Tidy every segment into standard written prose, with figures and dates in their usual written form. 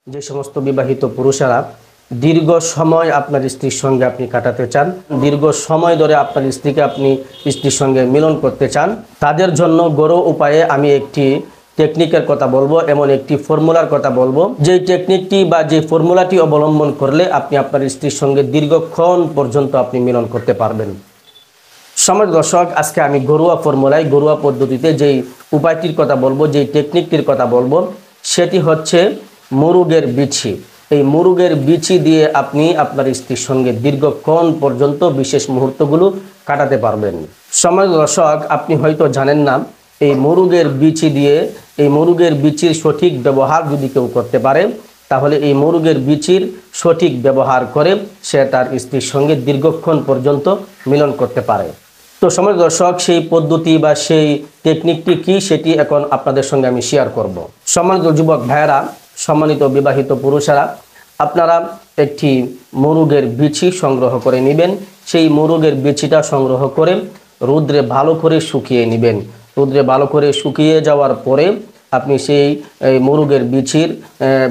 যে সমস্ত বিবাহিত পুরুষেরা দীর্ঘ সময় আপনার স্ত্রীর সঙ্গে আপনি কাটাতে চান, দীর্ঘ সময় ধরে আপনার স্ত্রীর সঙ্গে মিলন করতে চান, তাদের জন্য ঘরোয়া উপায়ে আমি একটি টেকনিকের কথা বলবো, এমন একটি ফর্মুলার কথা বলবো, যেই টেকনিকটি বা যে ফর্মুলাটি অবলম্বন করলে আপনি আপনার স্ত্রীর সঙ্গে দীর্ঘক্ষণ পর্যন্ত আপনি মিলন করতে পারবেন। সমাজ দর্শক, আজকে আমি ঘরোয়া ফর্মুলায়, ঘরোয়া পদ্ধতিতে যেই উপায়টির কথা বলবো, যেই টেকনিকটির কথা বলবো, সেটি হচ্ছে মুরগের বিচি। এই মুরগের বিচি দিয়ে আপনি আপনার স্ত্রীর সঙ্গে দীর্ঘক্ষণ পর্যন্ত বিশেষ মুহূর্তগুলো কাটাতে পারবেন। সমাজ দর্শক, আপনি হয়তো জানেন না, এই মুরগের বিচি দিয়ে, এই মুরগের বিচির সঠিক ব্যবহার যদি কেউ করতে পারে, তাহলে এই মুরগের বিচির সঠিক ব্যবহার করে সে তার স্ত্রীর সঙ্গে দীর্ঘক্ষণ পর্যন্ত মিলন করতে পারে। তো সমাজ দর্শক, সেই পদ্ধতি বা সেই টেকনিকটি কি, সেটি এখন আপনাদের সঙ্গে আমি শেয়ার করব। সম্মানিত যুবক ভাইয়েরা, সম্মানিত বিবাহিত পুরুষেরা, আপনারা একটি মুরগের বিচি সংগ্রহ করে নেবেন। সেই মুরগের বিচিটা সংগ্রহ করে রৌদ্রে ভালো করে শুকিয়ে নেবেন। রৌদ্রে ভালো করে শুকিয়ে যাওয়ার পরে আপনি সেই মুরগের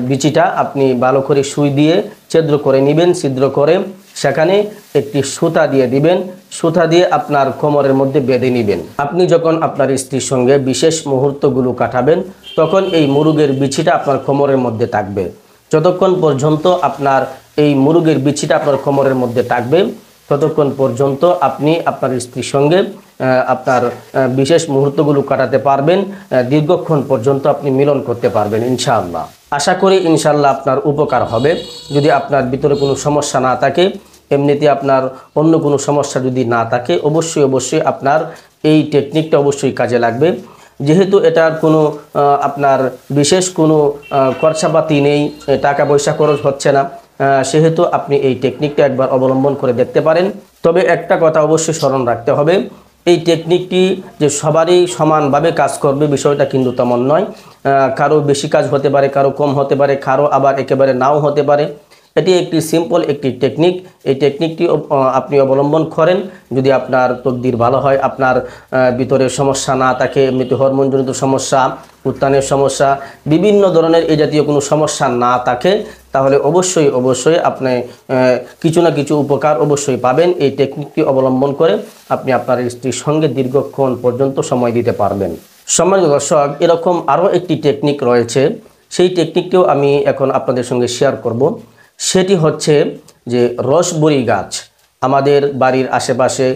বিচিটা আপনি ভালো করে সুই দিয়ে ছিদ্র করে নেবেন। ছিদ্র করে সেখানে একটি সুতা দিয়ে দিবেন। সুতা দিয়ে আপনার কোমরের মধ্যে বেঁধে নেবেন। আপনি যখন আপনার স্ত্রীর সঙ্গে বিশেষ মুহূর্তগুলো কাটাবেন, তখন এই মুরগের বিচিটা আপনার কোমরের মধ্যে থাকবে। যতক্ষণ পর্যন্ত আপনার এই মুরগের বিচিটা আপনার কোমরের মধ্যে থাকবে, ততক্ষণ পর্যন্ত আপনি আপনার স্ত্রীর সঙ্গে আপনার বিশেষ মুহূর্তগুলো কাটাতে পারবেন। দীর্ঘক্ষণ পর্যন্ত আপনি মিলন করতে পারবেন ইনশাআল্লাহ। আশা করি ইনশাআল্লাহ আপনার উপকার হবে। যদি আপনার ভিতরে কোনো সমস্যা না থাকে, এমনিতে আপনার অন্য কোনো সমস্যা যদি না থাকে, অবশ্যই আপনার এই টেকনিকটা অবশ্যই কাজে লাগবে। যেহেতু এটার কোনো আপনার বিশেষ কোনো খরচাপাতি নেই, টাকা পয়সা খরচ হচ্ছে না, সেহেতু আপনি এই টেকনিকটা একবার অবলম্বন করে দেখতে পারেন। তবে একটা কথা অবশ্যই স্মরণ রাখতে হবে, এই টেকনিকটি যে সবারই সমানভাবে কাজ করবে বিষয়টা কিন্তু তেমন নয়। কারো বেশি কাজ হতে পারে, কারো কম হতে পারে, কারো আবার একেবারে নাও হতে পারে। এটি একটি সিম্পল একটি টেকনিক। এই টেকনিকটি আপনি অবলম্বন করেন, যদি আপনার তকদির ভালো হয়, আপনার ভিতরে সমস্যা না থাকে, এমনিতে হরমোনজনিত সমস্যা, উত্থানের সমস্যা, বিভিন্ন ধরনের এই জাতীয় কোনো সমস্যা না থাকে, তাহলে অবশ্যই আপনি কিছু না কিছু উপকার অবশ্যই পাবেন। এই টেকনিকটি অবলম্বন করে আপনি আপনার স্ত্রীর সঙ্গে দীর্ঘক্ষণ পর্যন্ত সময় দিতে পারবেন। সম্মানিত দর্শক, এরকম আরও একটি টেকনিক রয়েছে, সেই টেকনিকটিও আমি এখন আপনাদের সঙ্গে শেয়ার করব। সেটি হচ্ছে যে রসবরি গাছ। আমাদের বাড়ির আশেপাশে,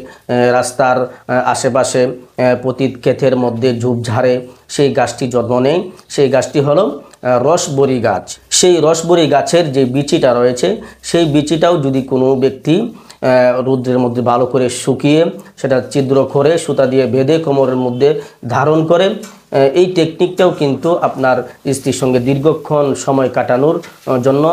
রাস্তার আশেপাশে, পতিত ক্ষেতের মধ্যে ঝোপঝাড়ে সেই গাছটি জন্ম নেয়। সেই গাছটি হলো রসবরি গাছ। সেই রসবরি গাছের যে বিচিটা রয়েছে, সেই বিচিটাও যদি কোনো ব্যক্তি রৌদ্রের মধ্যে ভালো করে শুকিয়ে সেটা ছিদ্র করে সুতা দিয়ে বেঁধে কোমরের মধ্যে ধারণ করে, এই টেকনিকটাও কিন্তু আপনার স্ত্রীর সঙ্গে দীর্ঘক্ষণ সময় কাটানোর জন্য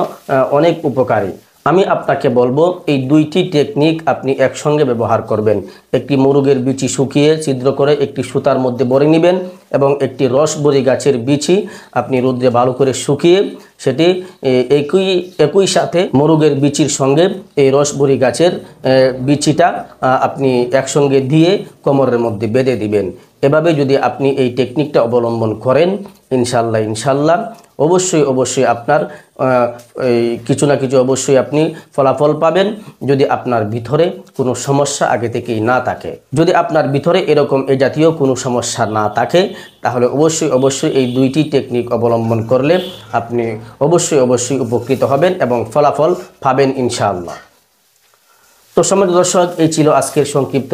অনেক উপকারী। আমি আপনাকে বলবো, এই দুইটি টেকনিক আপনি একসঙ্গে ব্যবহার করবেন। একটি মুরগের বিচি শুকিয়ে ছিদ্র করে একটি সুতার মধ্যে ভরে নেবেন, এবং একটি রসবরি গাছের বিচি আপনি রোদ্রে ভালো করে শুকিয়ে সেটি একই সাথে মুরগের বিচির সঙ্গে এই রসবরি গাছের বিচিটা আপনি একসঙ্গে দিয়ে কোমরের মধ্যে বেঁধে দিবেন। এভাবে যদি আপনি এই টেকনিকটা অবলম্বন করেন, ইনশাল্লাহ অবশ্যই আপনার কিছু না কিছু অবশ্যই আপনি ফলাফল পাবেন। যদি আপনার ভিতরে কোনো সমস্যা আগে থেকেই না থাকে, যদি আপনার ভিতরে এরকম এই জাতীয় কোনো সমস্যা না থাকে, তাহলে অবশ্যই এই দুইটি টেকনিক অবলম্বন করলে আপনি অবশ্যই উপকৃত হবেন এবং ফলাফল পাবেন ইনশাআল্লাহ। তো সম্মানিত দর্শক, এই ছিল আজকের সংক্ষিপ্ত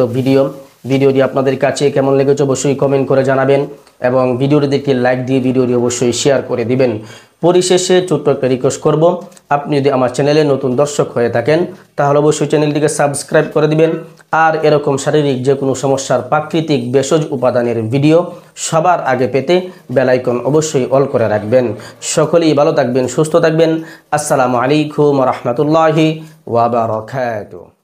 ভিডিওটি আপনাদের কাছে কেমন লেগেছে অবশ্যই কমেন্ট করে জানাবেন, এবং ভিডিওটিকে লাইক দিয়ে ভিডিওটি অবশ্যই শেয়ার করে দিবেন। পরিশেষে ছোট্ট একটা রিকোয়েস্ট করব, আপনি যদি আমার চ্যানেলে নতুন দর্শক হয়ে থাকেন, তাহলে অবশ্যই চ্যানেলটিকে সাবস্ক্রাইব করে দিবেন। আর এরকম শারীরিক যে কোনো সমস্যার প্রাকৃতিক ভেষজ উপাদানের ভিডিও সবার আগে পেতে বেল আইকন অবশ্যই অল করে রাখবেন। সকলেই ভালো থাকবেন, সুস্থ থাকবেন। আসসালামু আলাইকুম ওয়া রাহমাতুল্লাহি ওয়া বারাকাতুহু।